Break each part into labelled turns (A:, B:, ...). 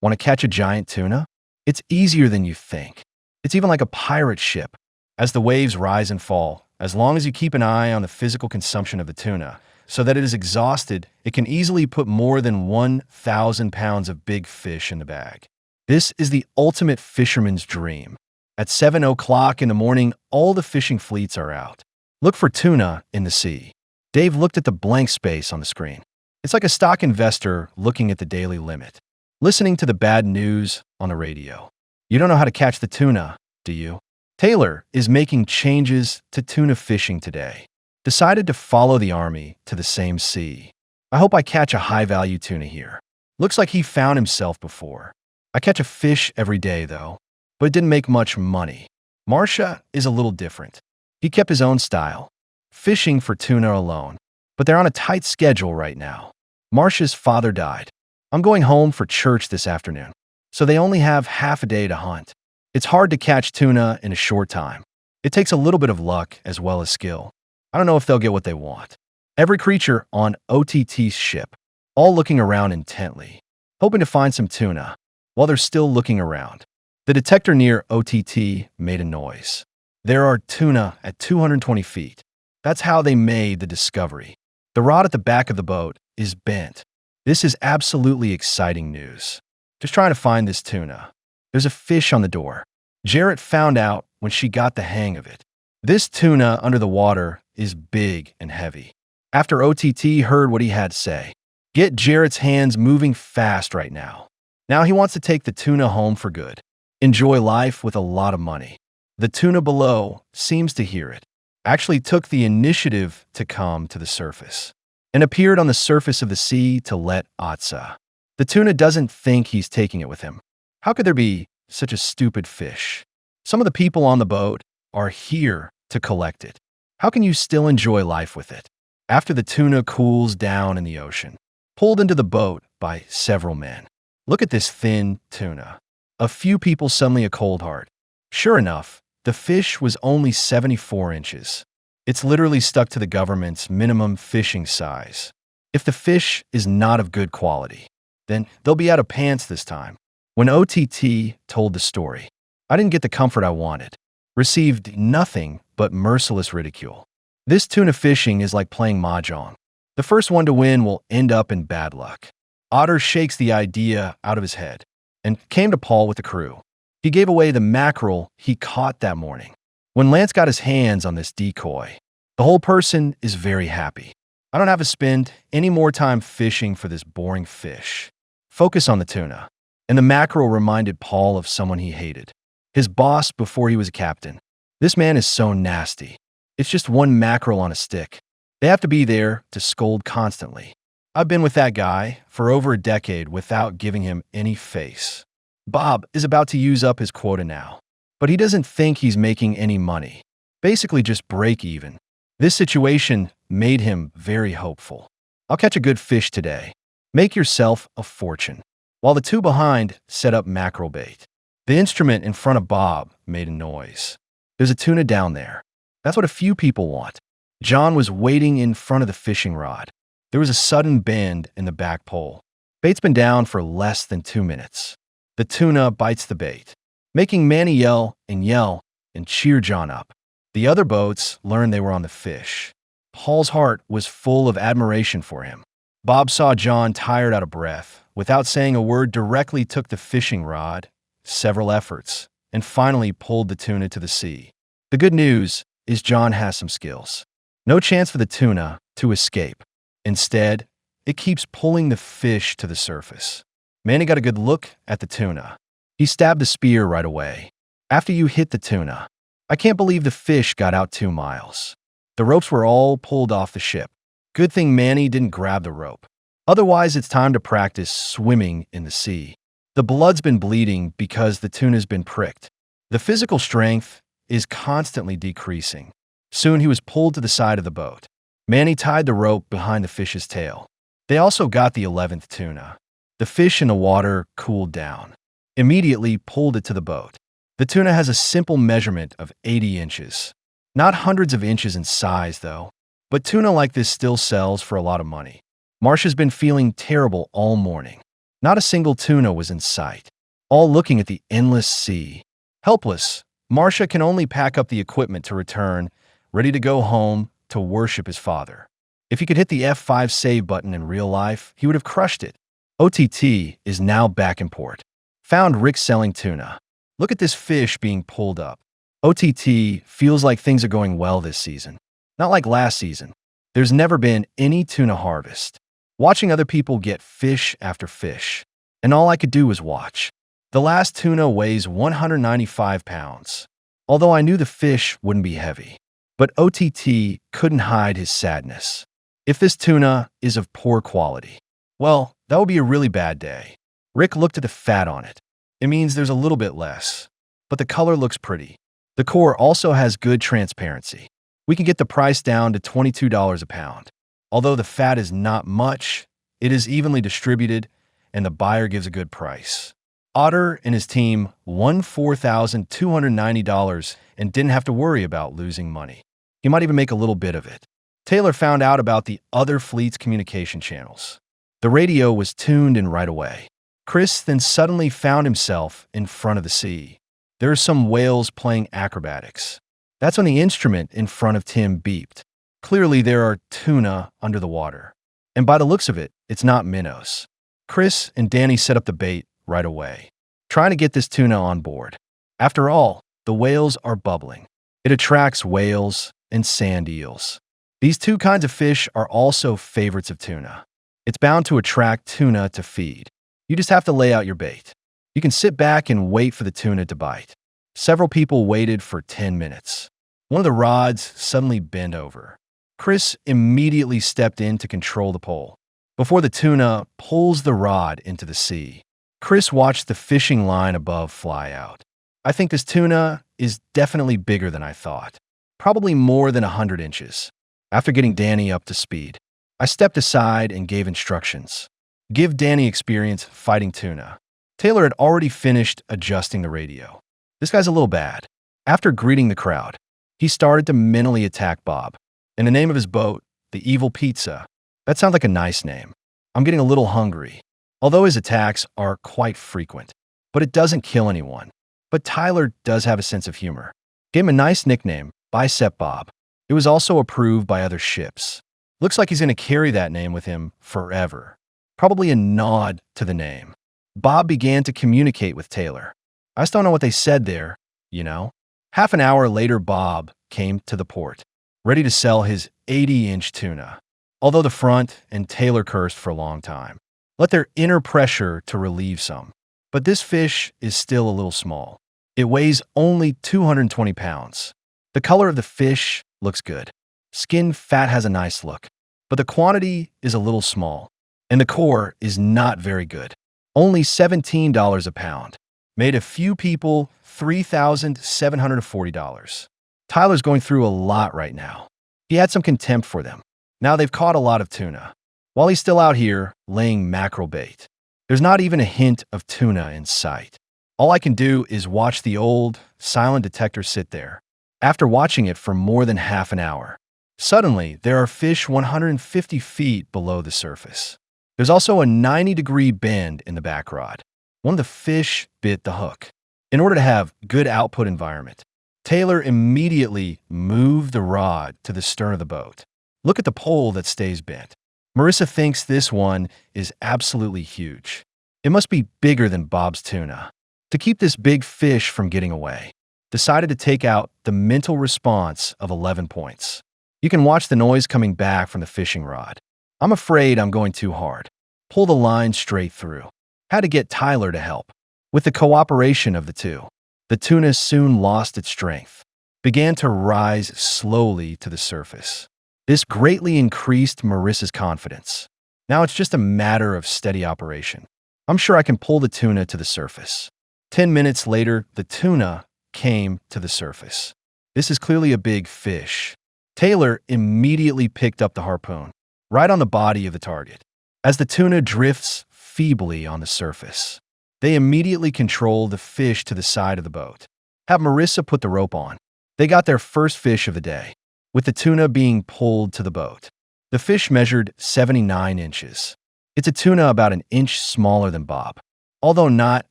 A: Want to catch a giant tuna? It's easier than you think. It's even like a pirate ship. As the waves rise and fall, as long as you keep an eye on the physical consumption of the tuna, so that it is exhausted, it can easily put more than 1,000 pounds of big fish in the bag. This is the ultimate fisherman's dream. At 7 o'clock in the morning, all the fishing fleets are out. Look for tuna in the sea. Dave looked at the blank space on the screen. It's like a stock investor looking at the daily limit, listening to the bad news on the radio. You don't know how to catch the tuna, do you? Taylor is making changes to tuna fishing today. Decided to follow the army to the same sea. I hope I catch a high-value tuna here. Looks like he found himself before. I catch a fish every day, though, but it didn't make much money. Marcia is a little different. He kept his own style, fishing for tuna alone, but they're on a tight schedule right now. Marcia's father died. I'm going home for church this afternoon, so they only have half a day to hunt. It's hard to catch tuna in a short time. It takes a little bit of luck as well as skill. I don't know if they'll get what they want. Every creature on OTT's ship, all looking around intently, hoping to find some tuna, while they're still looking around. The detector near OTT made a noise. There are tuna at 220 feet. That's how they made the discovery. The rod at the back of the boat is bent. This is absolutely exciting news. Just trying to find this tuna. There's a fish on the door. Jarrett found out when she got the hang of it. This tuna under the water is big and heavy. After OTT heard what he had to say, get Jarrett's hands moving fast right now. Now he wants to take the tuna home for good. Enjoy life with a lot of money. The tuna below seems to hear it. Actually took the initiative to come to the surface and appeared on the surface of the sea to let Atsa. The tuna doesn't think he's taking it with him. How could there be such a stupid fish? Some of the people on the boat are here to collect it. How can you still enjoy life with it? After the tuna cools down in the ocean, pulled into the boat by several men. Look at this thin tuna. A few people suddenly a cold heart. Sure enough, the fish was only 74 inches. It's literally stuck to the government's minimum fishing size. If the fish is not of good quality, then they'll be out of pants this time. When OTT told the story, I didn't get the comfort I wanted. Received nothing but merciless ridicule. This tuna fishing is like playing mahjong. The first one to win will end up in bad luck. Otter shakes the idea out of his head and came to Paul with the crew. He gave away the mackerel he caught that morning. When Lance got his hands on this decoy, the whole person is very happy. I don't have to spend any more time fishing for this boring fish. Focus on the tuna. And the mackerel reminded Paul of someone he hated. His boss before he was a captain. This man is so nasty. It's just one mackerel on a stick. They have to be there to scold constantly. I've been with that guy for over a decade without giving him any face. Bob is about to use up his quota now, but he doesn't think he's making any money. Basically just break even. This situation made him very hopeful. I'll catch a good fish today. Make yourself a fortune. While the two behind set up mackerel bait. The instrument in front of Bob made a noise. There's a tuna down there. That's what a few people want. John was waiting in front of the fishing rod. There was a sudden bend in the back pole. Bait's been down for less than 2 minutes. The tuna bites the bait, making Manny yell and cheer John up. The other boats learned they were on the fish. Paul's heart was full of admiration for him. Bob saw John tired out of breath. Without saying a word, directly took the fishing rod, several efforts, and finally pulled the tuna to the sea. The good news is John has some skills. No chance for the tuna to escape. Instead, it keeps pulling the fish to the surface. Manny got a good look at the tuna. He stabbed the spear right away. After you hit the tuna, I can't believe the fish got out 2 miles. The ropes were all pulled off the ship. Good thing Manny didn't grab the rope. Otherwise, it's time to practice swimming in the sea. The blood's been bleeding because the tuna's been pricked. The physical strength is constantly decreasing. Soon he was pulled to the side of the boat. Manny tied the rope behind the fish's tail. They also got the 11th tuna. The fish in the water cooled down. Immediately pulled it to the boat. The tuna has a simple measurement of 80 inches. Not hundreds of inches in size, though. But tuna like this still sells for a lot of money. Marcia's been feeling terrible all morning. Not a single tuna was in sight, all looking at the endless sea. Helpless, Marcia can only pack up the equipment to return, ready to go home to worship his father. If he could hit the F5 save button in real life, he would have crushed it. OTT is now back in port. Found Rick selling tuna. Look at this fish being pulled up. OTT feels like things are going well this season. Not like last season. There's never been any tuna harvest. Watching other people get fish after fish. And all I could do was watch. The last tuna weighs 195 pounds. Although I knew the fish wouldn't be heavy. But OTT couldn't hide his sadness. If this tuna is of poor quality, well, that would be a really bad day. Rick looked at the fat on it. It means there's a little bit less. But the color looks pretty. The core also has good transparency. We can get the price down to $22 a pound. Although the fat is not much, it is evenly distributed, and the buyer gives a good price. Otter and his team won $4,290 and didn't have to worry about losing money. He might even make a little bit of it. Taylor found out about the other fleet's communication channels. The radio was tuned in right away. Chris then suddenly found himself in front of the sea. There are some whales playing acrobatics. That's when the instrument in front of Tim beeped. Clearly, there are tuna under the water. And by the looks of it, it's not minnows. Chris and Danny set up the bait right away, trying to get this tuna on board. After all, the whales are bubbling. It attracts whales and sand eels. These two kinds of fish are also favorites of tuna. It's bound to attract tuna to feed. You just have to lay out your bait. You can sit back and wait for the tuna to bite. Several people waited for 10 minutes. One of the rods suddenly bent over. Chris immediately stepped in to control the pole. Before the tuna pulls the rod into the sea, Chris watched the fishing line above fly out. I think this tuna is definitely bigger than I thought. Probably more than 100 inches. After getting Danny up to speed, I stepped aside and gave instructions. Give Danny experience fighting tuna. Taylor had already finished adjusting the radio. This guy's a little bad. After greeting the crowd, he started to mentally attack Bob. And the name of his boat, the Evil Pizza. That sounds like a nice name. I'm getting a little hungry. Although his attacks are quite frequent. But it doesn't kill anyone. But Tyler does have a sense of humor. Gave him a nice nickname, Bicep Bob. It was also approved by other ships. Looks like he's going to carry that name with him forever. Probably a nod to the name. Bob began to communicate with Taylor. I just don't know what they said there, you know? Half an hour later, Bob came to the port, ready to sell his 80-inch tuna. Although the front and Taylor cursed for a long time. Let their inner pressure to relieve some. But this fish is still a little small. It weighs only 220 pounds. The color of the fish looks good. Skin fat has a nice look. But the quantity is a little small. And the core is not very good. Only $17 a pound. Made a few people $3,740. Tyler's going through a lot right now. He had some contempt for them. Now they've caught a lot of tuna. While he's still out here laying mackerel bait. There's not even a hint of tuna in sight. All I can do is watch the old, silent detector sit there. After watching it for more than half an hour, suddenly there are fish 150 feet below the surface. There's also a 90-degree bend in the back rod. One of the fish bit the hook. In order to have good output environment, Taylor immediately moved the rod to the stern of the boat. Look at the pole that stays bent. Marissa thinks this one is absolutely huge. It must be bigger than Bob's tuna. To keep this big fish from getting away, decided to take out the mental response of 11 points. You can watch the noise coming back from the fishing rod. I'm afraid I'm going too hard. Pull the line straight through. Had to get Tyler to help. With the cooperation of the two, the tuna soon lost its strength, began to rise slowly to the surface. This greatly increased Marissa's confidence. Now it's just a matter of steady operation. I'm sure I can pull the tuna to the surface. 10 minutes later, the tuna came to the surface. This is clearly a big fish. Taylor immediately picked up the harpoon, right on the body of the target. As the tuna drifts feebly on the surface, they immediately control the fish to the side of the boat. Have Marissa put the rope on. They got their first fish of the day, with the tuna being pulled to the boat. The fish measured 79 inches. It's a tuna about an inch smaller than Bob, although not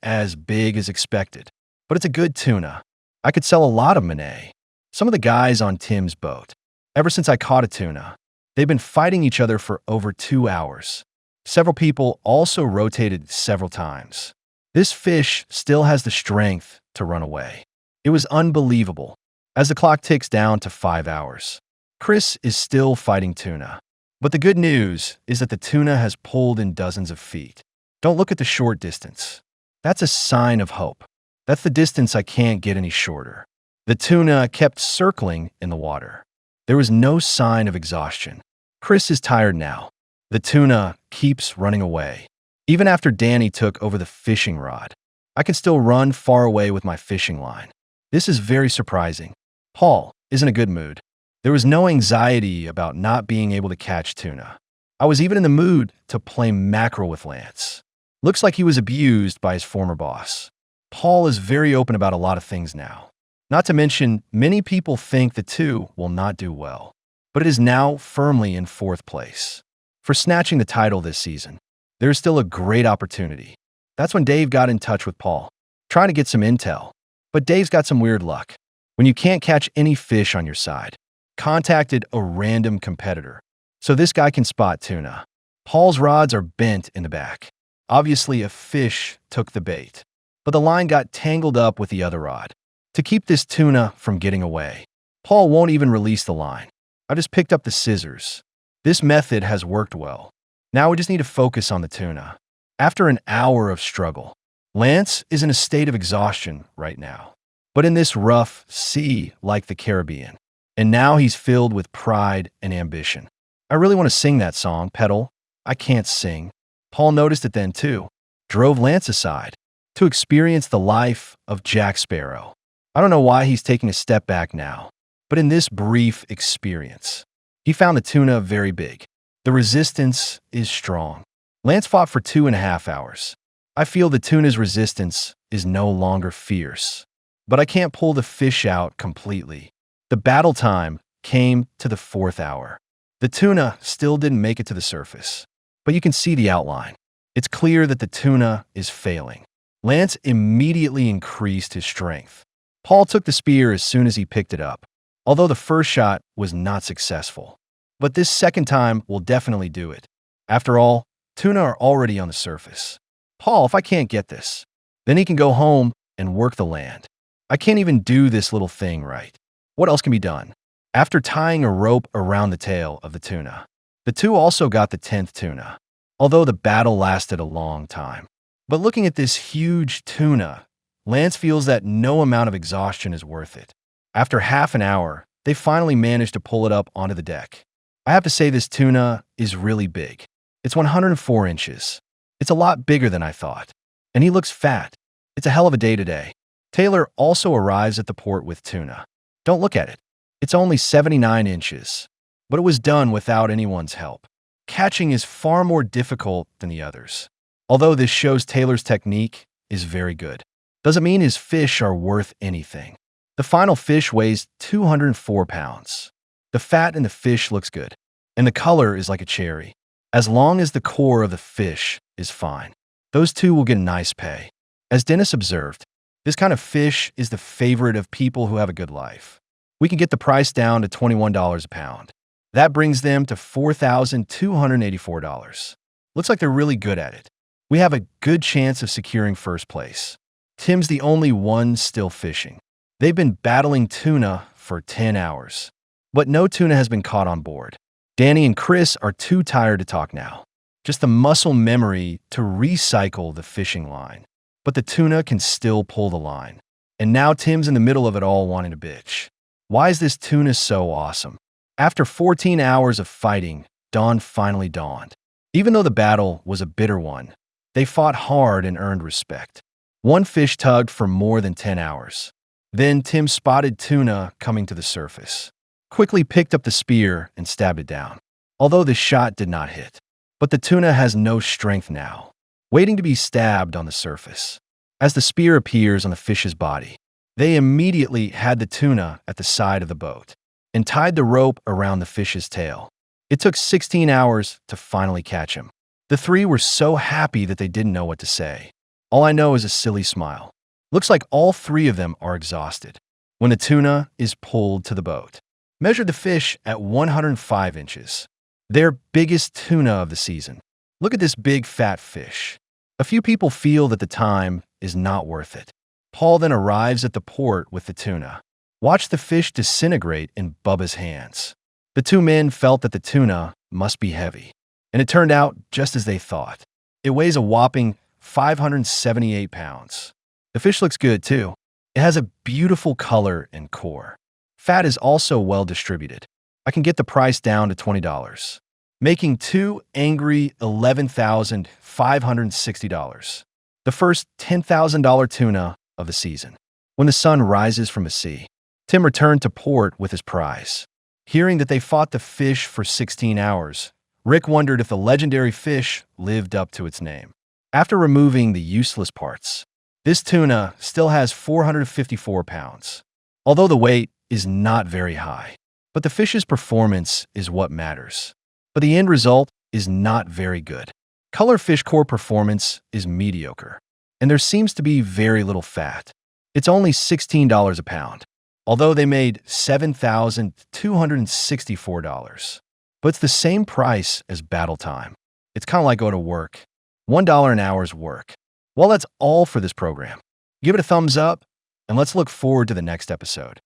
A: as big as expected. But it's a good tuna. I could sell a lot of Manet. Some of the guys on Tim's boat, ever since I caught a tuna, they've been fighting each other for over 2 hours. Several people also rotated several times. This fish still has the strength to run away. It was unbelievable. As the clock ticks down to 5 hours, Chris is still fighting tuna. But the good news is that the tuna has pulled in dozens of feet. Don't look at the short distance. That's a sign of hope. That's the distance I can't get any shorter. The tuna kept circling in the water. There was no sign of exhaustion. Chris is tired now. The tuna keeps running away. Even after Danny took over the fishing rod, I can still run far away with my fishing line. This is very surprising. Paul is in a good mood. There was no anxiety about not being able to catch tuna. I was even in the mood to play mackerel with Lance. Looks like he was abused by his former boss. Paul is very open about a lot of things now. Not to mention, many people think the two will not do well, but it is now firmly in 4th place. For snatching the title this season, there is still a great opportunity. That's when Dave got in touch with Paul, trying to get some intel. But Dave's got some weird luck. When you can't catch any fish on your side, contacted a random competitor, so this guy can spot tuna. Paul's rods are bent in the back. Obviously, a fish took the bait, but the line got tangled up with the other rod. To keep this tuna from getting away, Paul won't even release the line. I just picked up the scissors. This method has worked well. Now we just need to focus on the tuna. After an hour of struggle, Lance is in a state of exhaustion right now, but in this rough sea like the Caribbean. And now he's filled with pride and ambition. I really want to sing that song, Pedal. I can't sing. Paul noticed it then too, drove Lance aside to experience the life of Jack Sparrow. I don't know why he's taking a step back now, but in this brief experience, he found the tuna very big. The resistance is strong. Lance fought for 2.5 hours. I feel the tuna's resistance is no longer fierce, but I can't pull the fish out completely. The battle time came to the 4th hour. The tuna still didn't make it to the surface, but you can see the outline. It's clear that the tuna is failing. Lance immediately increased his strength. Paul took the spear as soon as he picked it up, although the first shot was not successful. But this second time will definitely do it. After all, tuna are already on the surface. Paul, if I can't get this, then he can go home and work the land. I can't even do this little thing right. What else can be done? After tying a rope around the tail of the tuna, the two also got the 10th tuna, although the battle lasted a long time. But looking at this huge tuna, Lance feels that no amount of exhaustion is worth it. After half an hour, they finally managed to pull it up onto the deck. I have to say this tuna is really big. It's 104 inches. It's a lot bigger than I thought. And he looks fat. It's a hell of a day today. Taylor also arrives at the port with tuna. Don't look at it. It's only 79 inches. But it was done without anyone's help. Catching is far more difficult than the others. Although this shows Taylor's technique is very good, doesn't mean his fish are worth anything. The final fish weighs 204 pounds. The fat in the fish looks good, and the color is like a cherry. As long as the core of the fish is fine, those two will get a nice pay. As Dennis observed, this kind of fish is the favorite of people who have a good life. We can get the price down to $21 a pound. That brings them to $4,284. Looks like they're really good at it. We have a good chance of securing first place. Tim's the only one still fishing. They've been battling tuna for 10 hours, but no tuna has been caught on board. Danny and Chris are too tired to talk now. Just the muscle memory to recycle the fishing line. But the tuna can still pull the line. And now Tim's in the middle of it all wanting to bitch. Why is this tuna so awesome? After 14 hours of fighting, dawn finally dawned. Even though the battle was a bitter one, they fought hard and earned respect. One fish tugged for more than 10 hours. Then Tim spotted tuna coming to the surface, quickly picked up the spear and stabbed it down, although the shot did not hit. But the tuna has no strength now, waiting to be stabbed on the surface. As the spear appears on the fish's body, they immediately had the tuna at the side of the boat and tied the rope around the fish's tail. It took 16 hours to finally catch him. The three were so happy that they didn't know what to say. All I know is a silly smile. Looks like all three of them are exhausted. When the tuna is pulled to the boat, measured the fish at 105 inches. Their biggest tuna of the season. Look at this big fat fish. A few people feel that the time is not worth it. Paul then arrives at the port with the tuna. Watch the fish disintegrate in Bubba's hands. The two men felt that the tuna must be heavy, and it turned out just as they thought. It weighs a whopping 578 pounds. The fish looks good too. It has a beautiful color and core. Fat is also well distributed. I can get the price down to $20, making two angry $11,560. The first $10,000 tuna of the season. When the sun rises from the sea, Tim returned to port with his prize. Hearing that they fought the fish for 16 hours, Rick wondered if the legendary fish lived up to its name. After removing the useless parts, this tuna still has 454 pounds, although the weight is not very high. But the fish's performance is what matters. But the end result is not very good. Color fish core performance is mediocre, and there seems to be very little fat. It's only $16 a pound, although they made $7,264. But it's the same price as battle time. It's kind of like go to work. $1 an hour's work. Well, that's all for this program. Give it a thumbs up, and let's look forward to the next episode.